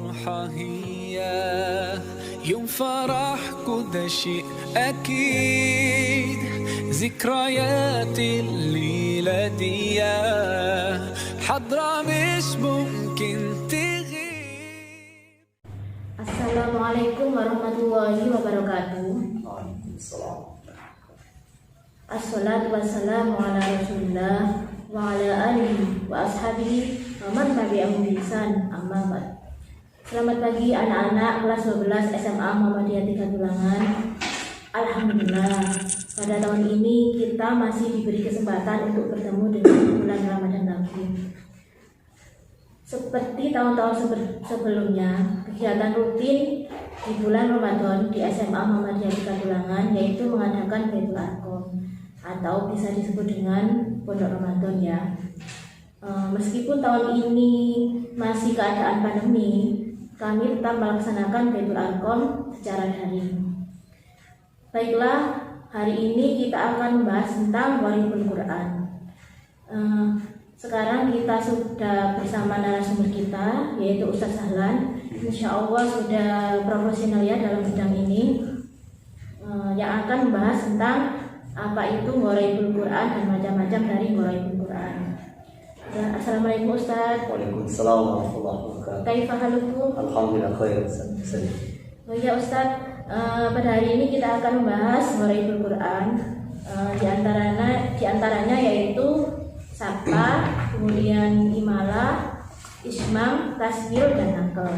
الفرحة هي يوم فرحكوا ده شيء أكيد. ذكريات الليلة دي حضرة مش ممكن تغيب. Assalamualaikum warahmatullahi wabarakatuh. Assalatu wassalamu ala rasulillah wa ala alihi wa ashabihi wa man tabi'ahum bi ihsan, amma ba'd. Selamat pagi anak-anak kelas 12 SMA Muhammadiyah 3 Tulangan. Alhamdulillah, pada tahun ini kita masih diberi kesempatan untuk bertemu dengan bulan Ramadan lagi. Seperti tahun-tahun sebelumnya, kegiatan rutin di bulan Ramadan di SMA Muhammadiyah 3 Tulangan yaitu mengadakan Baitul Arqam atau bisa disebut dengan Pondok Ramadan ya. Meskipun tahun ini masih keadaan pandemi, kami tetap melaksanakan Baitul Arqam secara daring. Baiklah, hari ini kita akan membahas tentang Gharibul Quran. Sekarang kita sudah bersama narasumber kita, yaitu Ustadz Sahlan. Insya Allah sudah profesional ya dalam bidang ini, yang akan membahas tentang apa itu Gharibul Quran dan macam-macam dari Gharibul Quran. Assalamualaikum Ustadz. Waalaikumsalam warahmatullahi wabarakatuh. Kaifa halukum? Alhamdulillah khair Ustadz. Oh ya Ustadz, pada hari ini kita akan membahas Gharibul Quran. Di antaranya yaitu Sapa, kemudian Imala, Ismam, Tasbih, dan Nakal.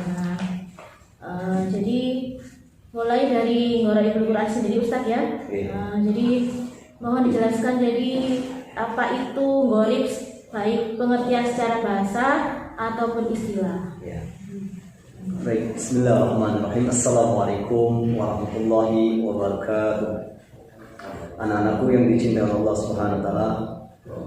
Jadi mulai dari Gharibul Quran sendiri Ustadz ya. Jadi mohon dijelaskan jadi apa itu gharib, baik pengertian secara bahasa ataupun istilah. Ya. Baik, bismillahirrahmanirrahim. Assalamualaikum warahmatullahi wabarakatuh. Anak-anakku yang dicintai oleh Allah Subhanahu wa taala,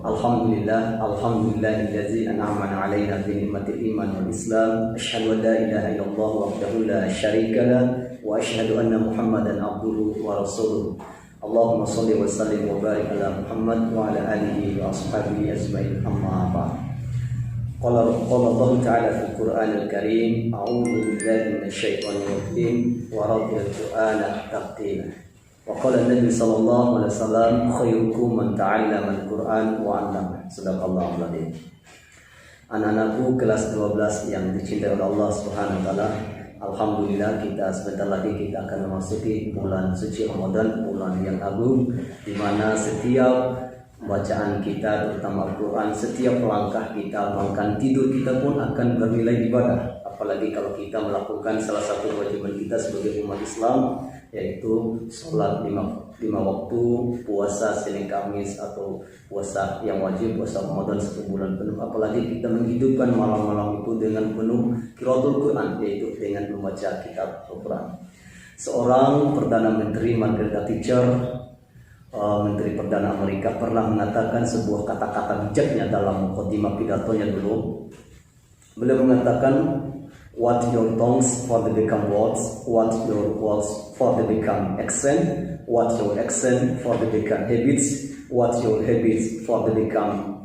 alhamdulillahillazi an'ama 'alaina bi ni'matil iman wal islam. Asyhadu an la ilaha illallah wahdahu la syarika lah wa asyhadu anna Muhammadan abduhu wa rasuluh. Allahumma shalli wa sallim wa barik ala Muhammad wa ala alihi wa ashabihi ajmain, amma ba'd. Qala Allah ta'ala fil Qur'anil Karim, a'udzu billahi minasyaitonir rajim wa rattil Qur'ana tartila. Wa qala Nabi sallallahu alaihi wasallam, khairukum man ta'allama al-Qur'an wa 'allama. Sadaqallahu adzim. Anak-anakku kelas 12 yang dicintai oleh Allah Subhanahu wa taala, alhamdulillah kita sebentar lagi kita akan memasuki bulan suci Ramadan, bulan yang agung, di mana setiap bacaan kita terutama Al-Quran, setiap langkah kita, bahkan tidur kita pun akan bernilai ibadah. Apalagi kalau kita melakukan salah satu kewajiban kita sebagai umat Islam, yaitu sholat lima waktu, puasa Senin Kamis atau puasa yang wajib, puasa Ramadan 1 bulan penuh. Apalagi kita menghidupkan malam-malam itu dengan penuh qiraatul Quran, yaitu dengan membaca kitab Al-Quran. Seorang Perdana Menteri Margaret Thatcher, Menteri Perdana Amerika, pernah mengatakan sebuah kata-kata bijaknya dalam mukadimah pidatonya dulu. Beliau mengatakan, what your tongues for the become words, what your words for the become accent, what your accent for the become habits, what your habits for the become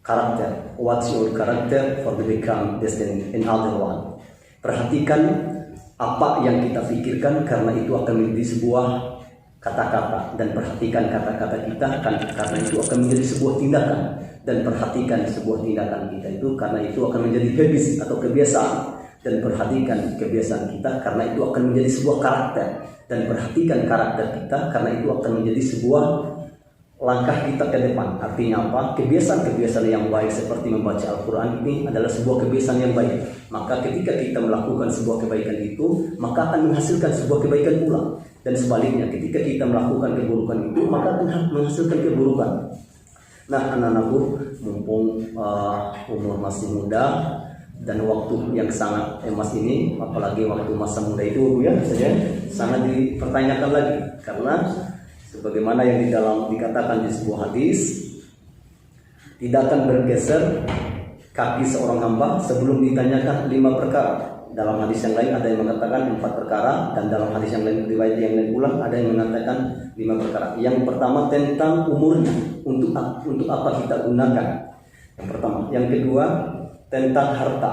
character, what your character for the become destiny, in other one. Perhatikan apa yang kita pikirkan, karena itu akan menjadi sebuah kata-kata, dan perhatikan kata-kata kita karena itu akan menjadi sebuah tindakan, dan perhatikan sebuah tindakan kita itu karena itu akan menjadi habis atau kebiasaan, dan perhatikan kebiasaan kita karena itu akan menjadi sebuah karakter, dan perhatikan karakter kita karena itu akan menjadi sebuah langkah kita ke depan. Artinya apa? Kebiasaan-kebiasaan yang baik seperti membaca Al-Quran ini adalah sebuah kebiasaan yang baik. Maka ketika kita melakukan sebuah kebaikan itu, maka akan menghasilkan sebuah kebaikan pula. Dan sebaliknya, ketika kita melakukan keburukan itu, maka akan menghasilkan keburukan. Nah, anak-anakku, mumpung umur masih muda dan waktu yang sangat emas ini, apalagi waktu masa muda itu ya, sangat dipertanyakan lagi. Karena sebagaimana yang dikatakan di sebuah hadis, tidak akan bergeser kaki seorang hamba sebelum ditanyakan 5 perkara. Dalam hadis yang lain ada yang mengatakan 4 perkara, dan dalam hadis yang lain, riwayat yang lain ulang, ada yang mengatakan 5 perkara. Yang pertama tentang umurnya, untuk apa kita gunakan. Yang pertama. Yang kedua tentang harta,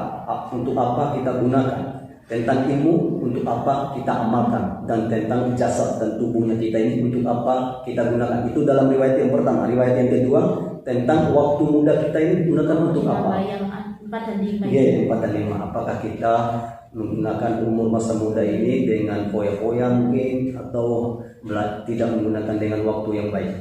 untuk apa kita gunakan, tentang ilmu, untuk apa kita amalkan, dan tentang jasad dan tubuhnya kita ini untuk apa kita gunakan. Itu dalam riwayat yang pertama. Riwayat yang kedua tentang waktu muda kita ini gunakan untuk apa? Yang 4 dan 5. Iya, 4 dan 5. Apakah kita menggunakan umur masa muda ini dengan foya-foya mungkin, atau tidak menggunakan dengan waktu yang baik.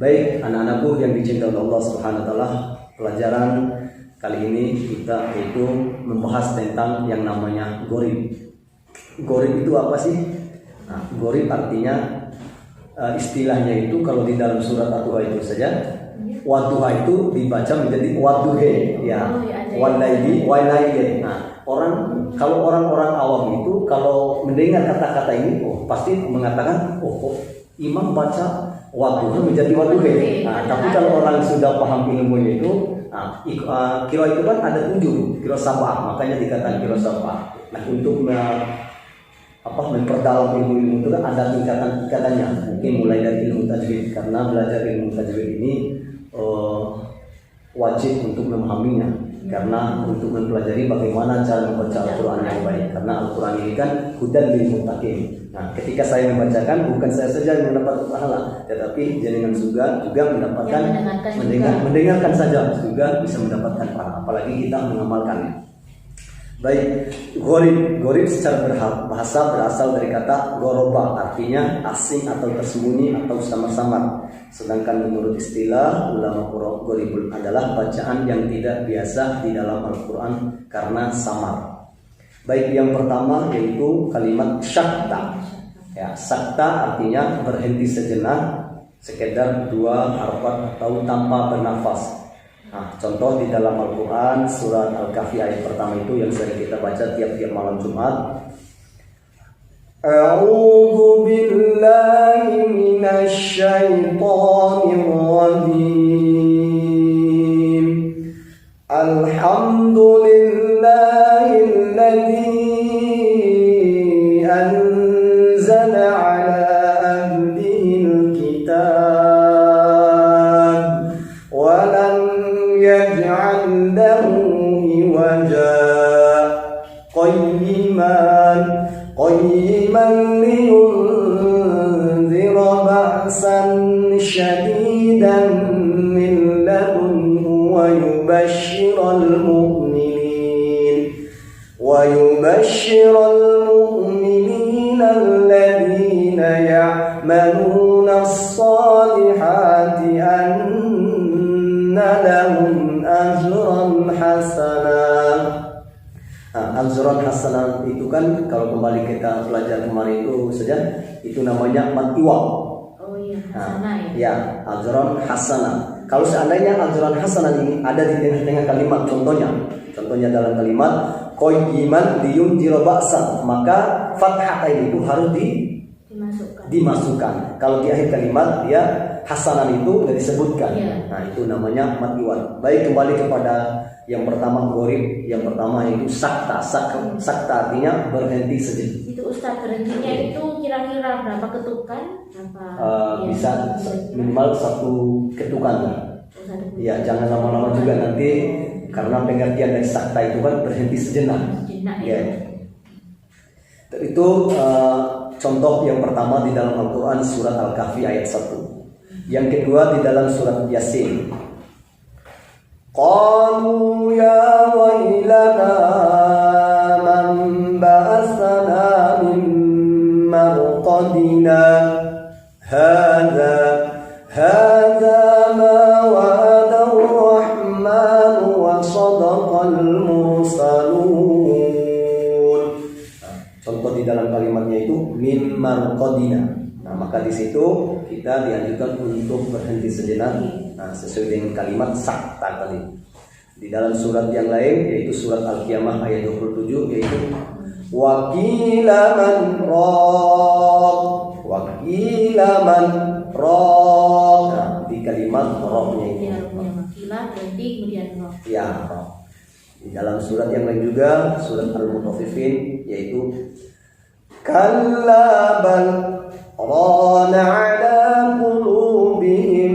Baik, anak-anakku yang dicintai oleh Allah Subhanahu wa taala, pelajaran kali ini kita itu membahas tentang yang namanya gorib. Gorib itu apa sih? Nah, gorib artinya istilahnya itu kalau di dalam surat At-Duha itu saja, Wadduha itu dibaca menjadi wadduhe, ya, walaili. Nah, kalau orang-orang awam itu kalau mendengar kata-kata ini, pasti mengatakan, imam baca wadduha menjadi wadduhe. Nah, tapi kalau orang sudah paham ilmunya itu, kira itu kan ada 7 kira sabah, makanya dikatakan kira sabah. Nah, untuk memperdalam ilmu itu kan ada tingkatan-tingkatannya. Mungkin mulai dari ilmu tajwid, karena belajar ilmu tajwid ini wajib untuk memahaminya, karena untuk mempelajari bagaimana cara membaca Al-Quran yang baik, karena Al-Quran ini kan hudan lil muttaqin. Nah, ketika saya membacakan, bukan saya saja yang mendapat pahala, tetapi jenengan juga mendapatkan, mendengarkan saja juga bisa mendapatkan pahala, apalagi kita mengamalkannya. Baik, gorib secara bahasa berasal dari kata goroba, artinya asing atau tersembunyi atau samar-samar. Sedangkan menurut istilah ulama goribul adalah bacaan yang tidak biasa di dalam Al-Quran karena samar. Baik, yang pertama yaitu kalimat syakta. Ya, sakta artinya berhenti sejenak, sekedar 2 harkat atau tanpa bernafas. Nah, contoh di dalam Al-Quran surat Al-Kahfi ayat pertama itu yang sering kita baca tiap-tiap malam Jumat. A'udzu billahi minasy syaithanir rajim. Alhamdulillahilladzi anzala 'ala abdihi al-kitab wa lam yaj'al lahu iwaja qayyiman liyunzira ba'san shadidan min ladunhu wa yubashshiral mu'minin alladhina ya'maluna as-salihati anna lahum ajran hasanah. Ajran hasanah itu kan kalau kembali kita belajar kemarin itu saja, itu namanya matiwa. Oh iya, hasanah ya. Ya, ajran hasanah. Kalau seandainya ajran hasanah ini ada di tengah-tengah kalimat, contohnya dalam kalimat qayyiman liyunzira ba'san, maka fathah itu harus dimasukkan. Kalau di akhir kalimat dia hasanah itu tidak disebutkan. Yeah. Nah, itu namanya matiwan. Baik, kembali kepada yang pertama gorib. Yang pertama itu sakta. Sakta artinya berhenti sejenak. Itu Ustaz, berhentinya itu kira-kira berapa ketukan? Bisa minimal 1 ketukan. Ya, jangan lama-lama juga nanti, karena pengertian dari sakta itu kan berhenti sejenak. Ya. Itu contoh yang pertama di dalam Al-Quran surat Al-Kahfi ayat 1. Yang kedua di dalam surat Yasin. Qalu ya wailana man ba'athana min marqadina hadza ma wa'ada ar-rahman wa sadaqal mursalun. Contoh di dalam kalimatnya itu min marqadina. Nah, maka di situ kita dianjurkan untuk berhenti sejenak, sesuai dengan kalimat sakta tadi. Di dalam surat yang lain yaitu surat Al-Qiyamah ayat 27 yaitu waqila man raq. Nah, di kalimat raqnya itu. Waqila berhenti kemudian raq. Ya, raq. Di dalam surat yang lain juga surat Al-Mutaffifin yaitu kalla bal rana ala qulubihim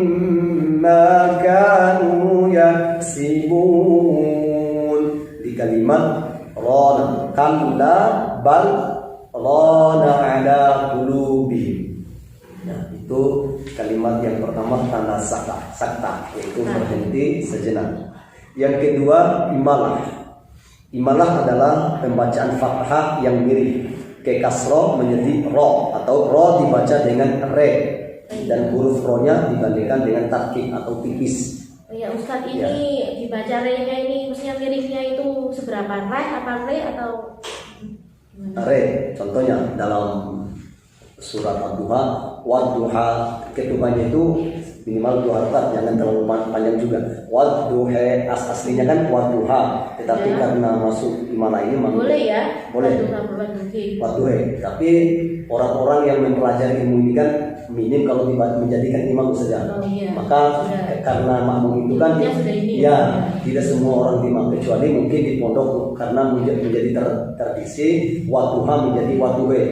ma kanu yaksibun. kalimat rana, kalla bal rana ala qulubihim. Nah, itu kalimat yang pertama tanda sakta, yaitu berhenti sejenak. Yang kedua imalah. Imalah adalah pembacaan fathah yang mirip ke kasroh menjadi ro, atau ro dibaca dengan re, dan huruf ro-nya dibandingkan dengan takkik atau tipis. Oh ya Ustadz, ini dibaca re-nya ini maksudnya miripnya itu seberapa re, apa re atau gimana? Re, contohnya dalam surat Ad-Duha, Wad-Duha, ketuanya itu minimal 2 harakat, jangan terlalu panjang juga. Wad-Duha, aslinya kan Wad-Duha, tetapi karena masuk imalah ini boleh ya? Boleh. Wad-Duha. Tapi orang-orang yang mempelajari ilmu ini kan minim kalau menjadikan imam saja. Oh, iya. Maka karena makmum itu kan tidak semua orang imam, kecuali mungkin di pondok karena menjadi tradisi Wad-Duha menjadi Wad-Duha.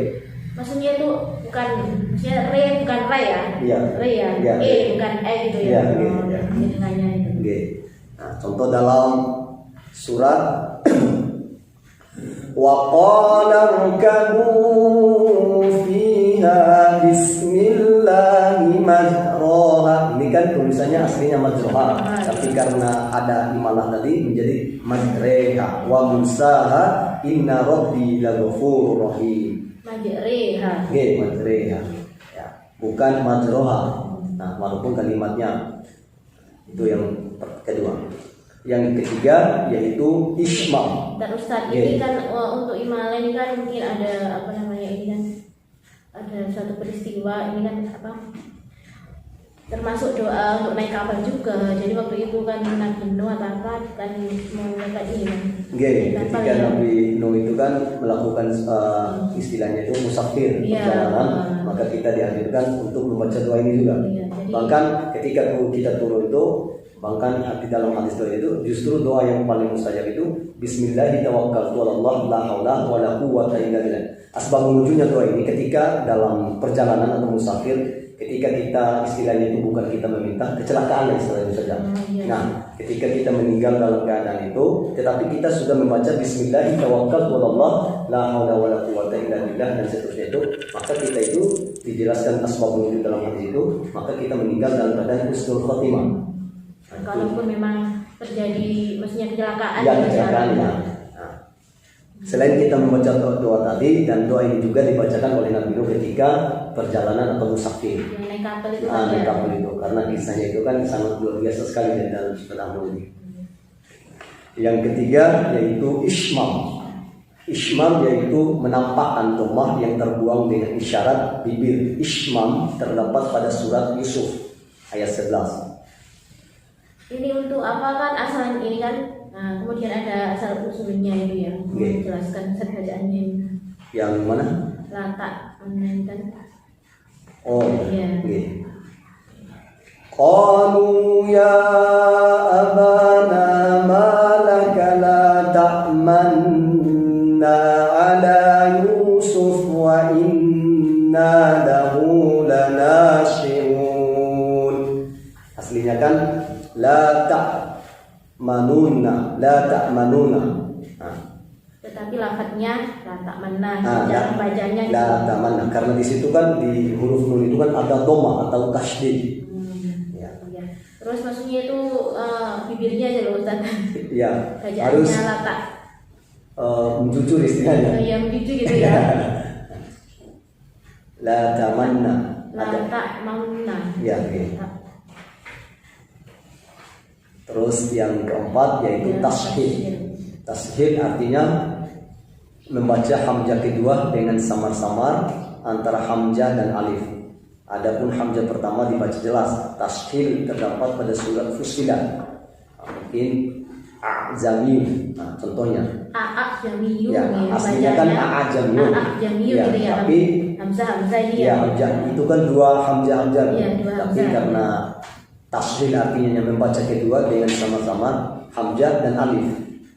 Maksudnya itu bukan, maksudnya re bukan re ya? Iya. Re ya? Iya. Bukan gitu ya? Iya. Dengannya itu. Oke. Nah, contoh dalam surat wa qala rkabu fiha bismillahi majraha. Ini kan tulisannya aslinya majraha, tapi karena ada imalah tadi menjadi majreha. Wa musaha inna rabbi laghafurur rahim. Majreha. Oke, majreha. Ya, bukan majroha. Nah, walaupun kalimatnya itu yang kedua. Yang ketiga yaitu ismam. Dan Ustadz, ini kan untuk imalah ini kan mungkin ada apa namanya, ini kan ada suatu peristiwa, ini kan apa, termasuk doa untuk naik kapal juga. Jadi waktu itu kan Nabi Nuh atau apa kan mau naik ini kan. Ketika Nabi Nuh itu kan melakukan istilahnya itu musafir, perjalanan, maka kita dianjurkan untuk membaca doa ini juga. Bahkan ketika kita turun itu, bahkan di dalam hadis doa itu justru doa yang paling mustajab itu Bismillahirrahmanirrahim, la haula wala quwwata illa billah. Asbab menujunya doa ini ketika dalam perjalanan atau musafir, ketika kita istilahnya itu bukan kita meminta kecelakaan istilahnya saja. Nah, ketika kita meninggal dalam keadaan itu, tetapi kita sudah membaca Bismillahirrahmanirrahim, la haula wala quwwata illa billah dan seterusnya itu, maka kita itu dijelaskan asbab menuju dalam hadis itu, maka kita meninggal dalam keadaan husnul khotimah. Kalaupun memang terjadi maksudnya kecelakaan. Ya, kecelakaan. Nah, selain kita membaca doa tadi, dan doa ini juga dibacakan oleh Nabi Nuh ketika perjalanan atau musafir. Yang naik kapal itu. Naik kapal itu, karena kisahnya itu kan sangat luar biasa sekali dari dalam surat ini. Yang ketiga yaitu ismam. Ismam yaitu menampakkan dhammah yang terbuang dengan isyarat bibir. Ismam terdapat pada surat Yusuf ayat 11. Ini untuk apa kan asal ini kan, nah, kemudian ada asal usulnya itu ya, menjelaskan bacaannya. Yang mana? Latak online kan. Oh iya. Qalu ya abana ma laka la ta'manna ala Yusuf wa inna lahu lanashirun. Aslinya kan la ta'manuna. Tetapi lafadznya la ta'manna, cara bacanya la ta'manna, karena di situ kan di huruf nun itu kan ada dhamma atau tasydid. Ya. Terus maksudnya itu bibirnya aja loh Ustaz. Ya, harus lata. Menjujur istilahnya. Ya, menjujur gitu ya. La ta'manna. La ta'manna. Ya, oke. Terus yang keempat yaitu tashhid. Tashhid artinya membaca hamzah kedua dengan samar-samar antara hamzah dan alif. Adapun hamzah pertama dibaca jelas. Tashhid terdapat pada surat Fussilat. Mungkin a'jamiyun. Nah, contohnya. A'jamiyun. Ya, aslinya kan a'jamiyun. A'jamiyun gitu ya. Tapi hamzah ini ya. Hamzah itu kan dua hamzah. Ya, tapi karena tashhid artinya yang membaca kedua dengan sama-sama hamzah dan alif.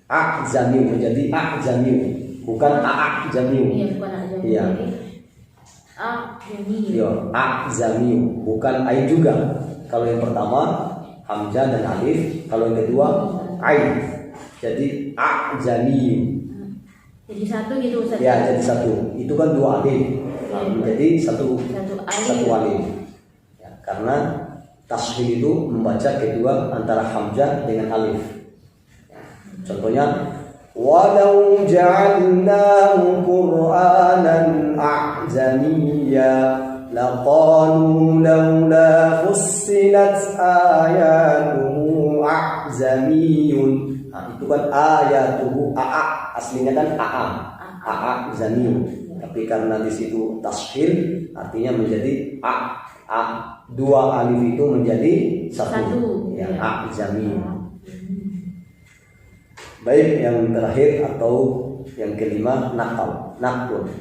A'jamiu menjadi a'jamiu, bukan a'jamiu. Iya, bukan a'jamiu. Iya. A'jamiu. Iya, a'jamiu, bukan ain juga. Kalau yang pertama hamzah dan alif, kalau yang kedua ain. Jadi a'jamiyun. Jadi satu gitu Ustaz. Ya, jadi satu. Itu kan dua alif. Menjadi satu alif. Ya, karena tashil itu membaca kedua antara hamzah dengan alif. Ya, contohnya walau ja'alnahu qur'anan a'jamiyya laqalu laula fussilat ayatuhu a'jamiyyun. Nah, itu kan ayatuhu aslinya kan zamiyun. Tapi karena di situ tashil artinya menjadi dua alif itu menjadi satu. Ya, zamiyun. Baik, yang terakhir atau yang kelima naqal. Naqlun.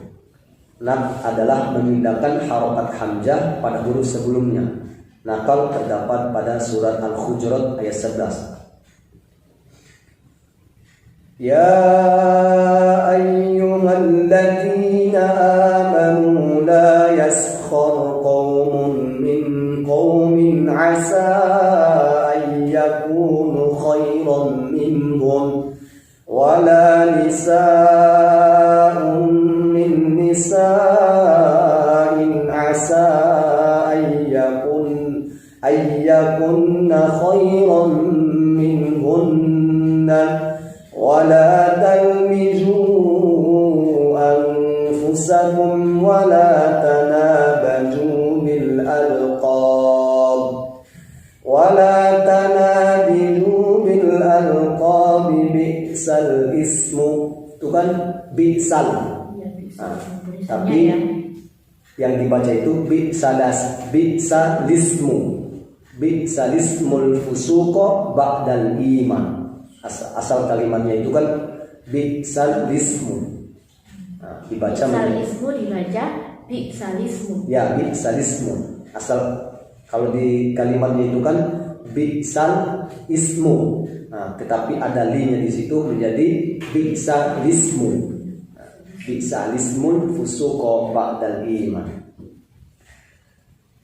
Naq adalah memindahkan harokat hamzah pada huruf sebelumnya. Naqal terdapat pada surat Al-Hujurat ayat 11. Ya ayyuhalladzina amanu la yaskhar qaumun min qaumin asa an yakunu khairan minhum wala nisa'un min nisa'in asa an yakunna khairan minhunna ولا تلمزوا أنفسكم ولا تنابزوا بالألقاب بئس الاسم. Itu kan bi'sal. Tapi yang dibaca itu bi'salismul fusuqa ba'dal iman. Asal kalimatnya itu kan bi'salismu. Nah, dibaca bi'salismu. Ya, bi'salismu. Asal kalau di kalimatnya itu kan bi'sal ismu. Nah, tetapi ada li-nya di situ menjadi bi'salismu. Nah, bi'salismul fusuqa ba'dal iman.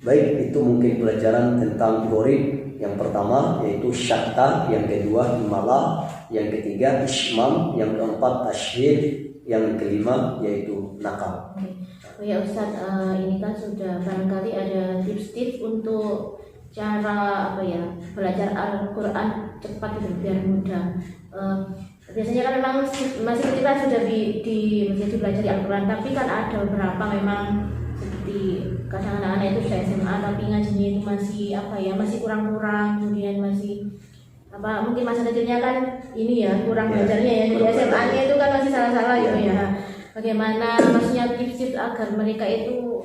Baik, itu mungkin pelajaran tentang gharib. Yang pertama yaitu syatta, yang kedua imalah, yang ketiga ismam, yang keempat tasydid, yang kelima yaitu nakal. Oh ya Ustaz, ini kan sudah barangkali ada tips-tips untuk cara belajar Al-Quran cepat gitu, biar mudah. Biasanya kan memang masih kita sudah menjadi belajar Al-Quran, tapi kan ada beberapa memang seperti kadang anak-anak itu sudah SMA tapi ngajinya itu masih kurang-kurang, kemudian masih mungkin masa kecilnya kan kurang belajarnya ya, di SMA-nya itu kan masih salah-salah gitu ya. Bagaimana maksudnya tips-tips agar mereka itu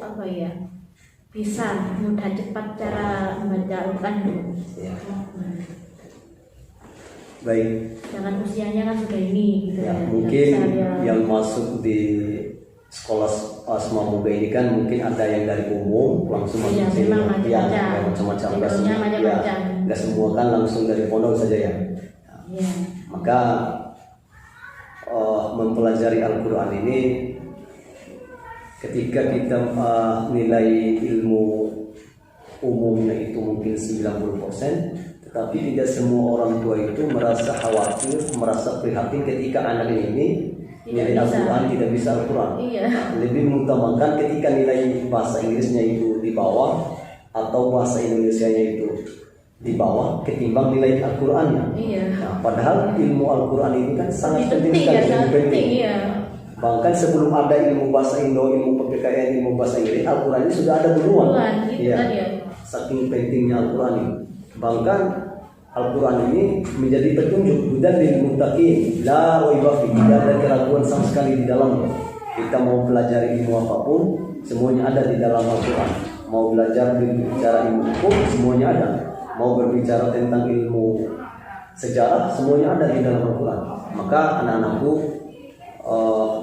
bisa mudah cepat cara membaca Al-Quran gitu. Baik. Jangan usianya kan sudah ini gitu ya. Mungkin yang masuk di sekolah Asma Muga ini kan mungkin ada yang dari umum langsung masuk sini, macam-macam. Nggak semua kan langsung dari pondok saja ya. Maka mempelajari Al-Quran ini, ketika kita nilai ilmu umumnya itu mungkin 90%, tetapi tidak semua orang tua itu merasa khawatir, merasa prihatin ketika anak ini nilai Al-Quran tidak bisa Al-Quran. Lebih mengutamakan ketika nilai bahasa Inggrisnya itu di bawah atau bahasa Indonesianya itu di bawah ketimbang nilai Al-Qurannya. Nah, padahal ilmu Al-Quran ini kan sangat penting sekali. Bahkan sebelum ada ilmu bahasa Indo, ilmu PPKN, ilmu bahasa Inggris, Al-Quran ini sudah ada duluan. Saking pentingnya Al-Quran ini. Bahkan Al-Quran ini menjadi petunjuk hudan lil muttaqin, la raiba fihi, tidak ada keraguan sama sekali di dalamnya. Kita mau pelajari ilmu apapun, semuanya ada di dalam Al-Quran. Mau belajar berbicara ilmu hukum, semuanya ada. Mau berbicara tentang ilmu sejarah, semuanya ada di dalam Al-Quran. Maka anak-anakku,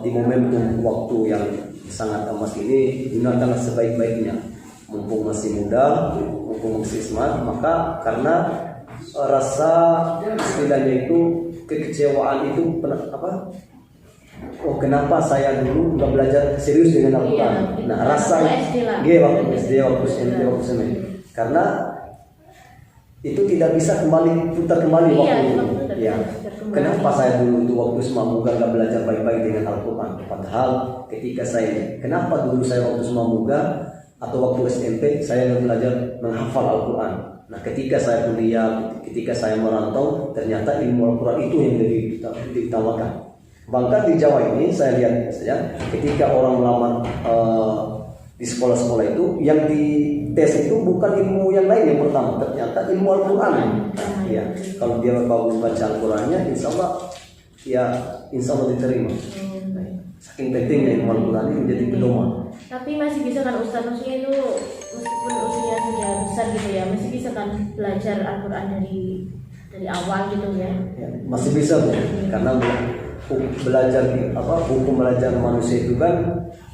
di momentum waktu yang sangat emas ini, gunakanlah sebaik-baiknya. Mumpung masih muda, mumpung masih semangat, maka karena rasa istilahnya itu kekecewaan itu kenapa saya dulu nggak belajar serius dengan Al-Quran. Nah, rasa waktu SD, waktu SMP, waktu SMA, karena itu tidak bisa putar kembali waktu itu. Kenapa saya dulu waktu Semamuga nggak belajar baik-baik dengan Al-Quran? Padahal ketika kenapa dulu saya waktu Semamuga atau waktu SMP saya nggak belajar menghafal Al-Quran? Nah, ketika saya kuliah, ketika saya merantau, ternyata ilmu Al-Quran itu yang lebih diutamakan. Bahkan di Jawa ini saya lihat ya, ketika orang melamar di sekolah-sekolah itu yang di tes itu bukan ilmu yang lain yang pertama, ternyata ilmu Al-Quran. Ya, kalau dia mau baca Al-Qurannya, insya Allah diterima. Saking pentingnya ilmu Al-Quran ini menjadi pedoman. Tapi masih bisa kan Ustaz, maksudnya itu meskipun usianya sudah besar gitu ya, masih bisa kan belajar Al-Quran dari awal gitu ya? Ya, masih bisa Bu, karena hukum belajar manusia itu kan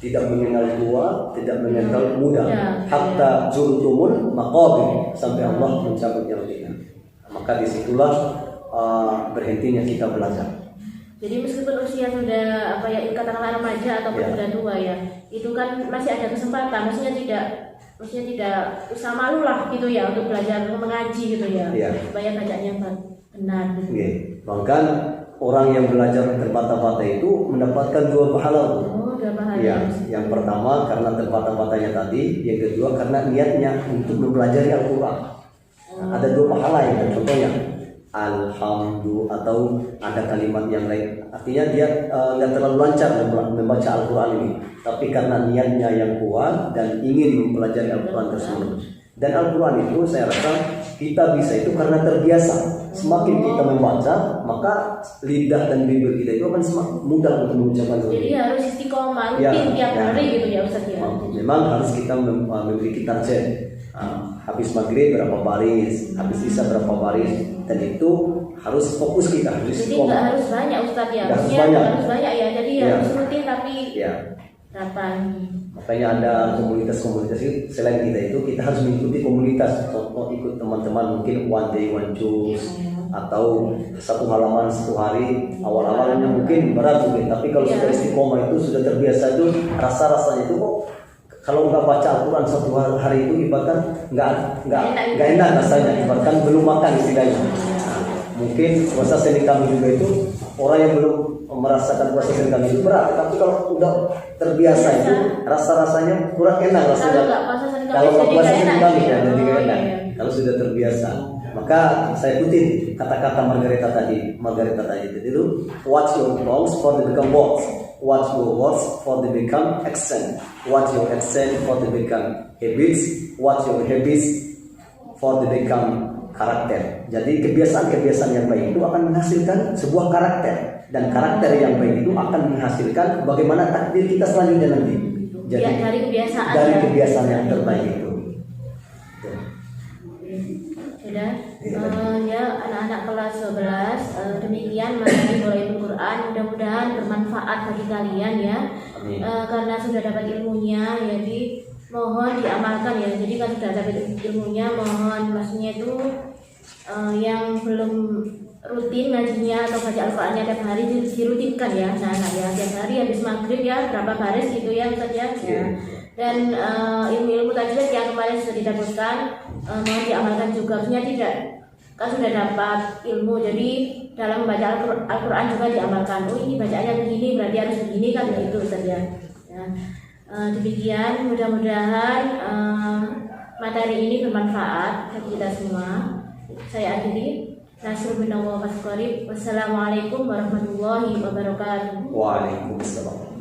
tidak mengenal tua, tidak mengenal muda, hatta zurtumul maqabir, sampai Allah mencabut nyawa. Maka disitulah berhentinya kita belajar. Jadi meskipun usia sudah katakanlah remaja ataupun sudah tua ya, itu kan masih ada kesempatan, maksudnya tidak usah malu lah gitu ya untuk belajar mengaji gitu ya, supaya bacanya benar gitu. Bahkan orang yang belajar terbata-bata itu mendapatkan 2 pahala. Dua pahala. Ya, yang pertama karena terbata-batanya tadi, yang kedua karena niatnya untuk mempelajari Al-Quran. Ada 2 pahala yang contohnya alhamdulillah, atau ada kalimat yang lain, artinya dia nggak terlalu lancar membaca Al-Quran ini, tapi karena niatnya yang kuat dan ingin mempelajari Al-Quran tersebut. Dan Al-Quran itu saya rasa kita bisa itu karena terbiasa. Semakin kita membaca, maka lidah dan bibir kita itu akan semakin mudah untuk mengucapkan. Jadi harus istiqomah rutin tiap hari gitu ya Ustaz ya. Memang harus kita memiliki target. Habis maghrib berapa baris, habis isya berapa baris, dan itu harus fokus kita. Jadi nggak harus banyak Ustaz ya. Harus banyak ya. Jadi harus rutin tapi kapan? Makanya ada komunitas-komunitas itu, selain kita itu kita harus mengikuti komunitas. Contoh ikut teman-teman mungkin one day one choose, atau 1 halaman 1 hari. Awal-awalnya mungkin berat mungkin, tapi kalau sudah istiqomah itu sudah terbiasa itu rasanya itu kok kalau nggak baca Al-Quran 1 hari itu ibaratkan nggak enak rasanya, ibaratkan belum makan istilahnya. Mungkin puasa Senin Kamis juga itu orang yang belum merasakan puasa Senin Kamis itu berat, tapi kalau udah terbiasa itu rasa-rasanya kurang enak rasanya. Kalau nggak puasa Senin Kamis ya jadi nggak enak. Kalau sudah terbiasa, maka saya ikutin kata-kata Margareta tadi itu, watch your tongues for the become words, watch your words for the become accent, watch your accent for the become habits, watch your habits for the become karakter. Jadi kebiasaan-kebiasaan yang baik itu akan menghasilkan sebuah karakter, dan karakter yang baik itu akan menghasilkan bagaimana takdir kita selanjutnya nanti. Jadi dari kebiasaan yang terbaik itu. Sudah ya anak-anak kelas 12, demikian materi Bolaibul Quran, mudah-mudahan bermanfaat bagi kalian ya. Karena sudah dapat ilmunya, jadi mohon diamalkan ya. Jadi kan sudah dapat ilmunya, mohon maksudnya itu yang belum rutin ngajinya atau baca Al-Qurannya tiap hari dirutinkan ya. Nah ya tiap hari habis maghrib ya berapa baris gitu ya Ustaz ya. Dan ilmu-ilmu tadi yang kemarin sudah didapatkan mohon diamalkan juga. Maksudnya tidak kan sudah dapat ilmu, jadi dalam membaca Al-Quran juga diamalkan. Oh ini bacaannya begini berarti harus begini kan gitu Ustaz ya. Demikian mudah-mudahan materi ini bermanfaat bagi kita semua. Saya akhiri. Wassalamualaikum warahmatullahi wabarakatuh. Waalaikumsalam.